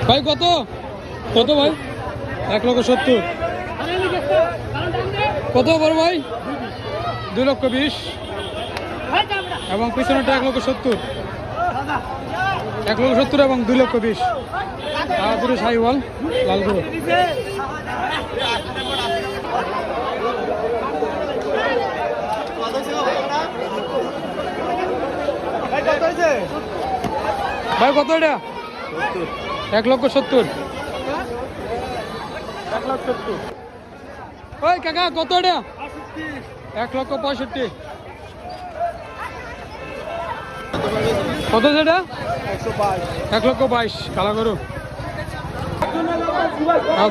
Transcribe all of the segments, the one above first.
ভাই কত কত ভাই 1,70,000 কত বড় ভাই 2,20,000 এবং পিছনেটা 1,70,000 1,70,000 এবং 2,20,000 আর দুটো সাইওয়াল লাল গরু। ভাই কত এটা 1,70,000 ওই কাকা কত এটা 1,65,000 কত সেটা 1,22,000 কালা গরু।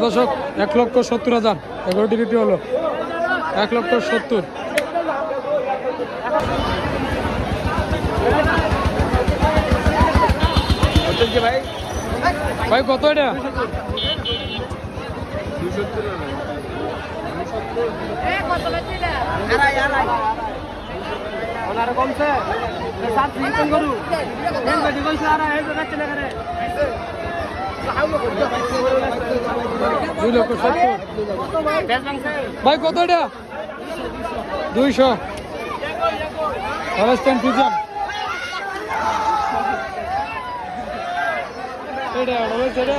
দর্শক 1,70,000 এগারোটি বিক্রি হলো 1,70,000। ভাই কত এটা কমছে 2,70,000 ভাই কত এটা 200 হলস্টাইন ফ্রিজিয়ান এটা বলে সেটা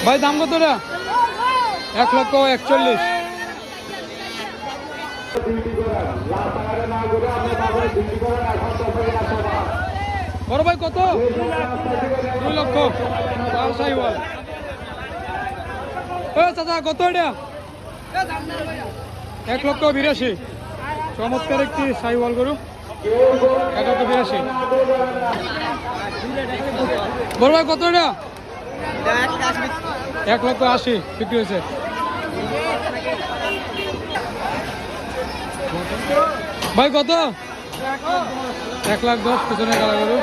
ভাই দাম কত এটা 1,41,000 বড় ভাই কত 2 লক্ষ লাল সাইওয়াল। চাচা কত এটা 1,82,000 চমৎকার একটি সাইওয়াল গরু 1,82,000। বড় ভাই কত এটা 1,80,000 বিক্রি হয়েছে। ভাই কত 1,10,000 পিছনে কালা গরু।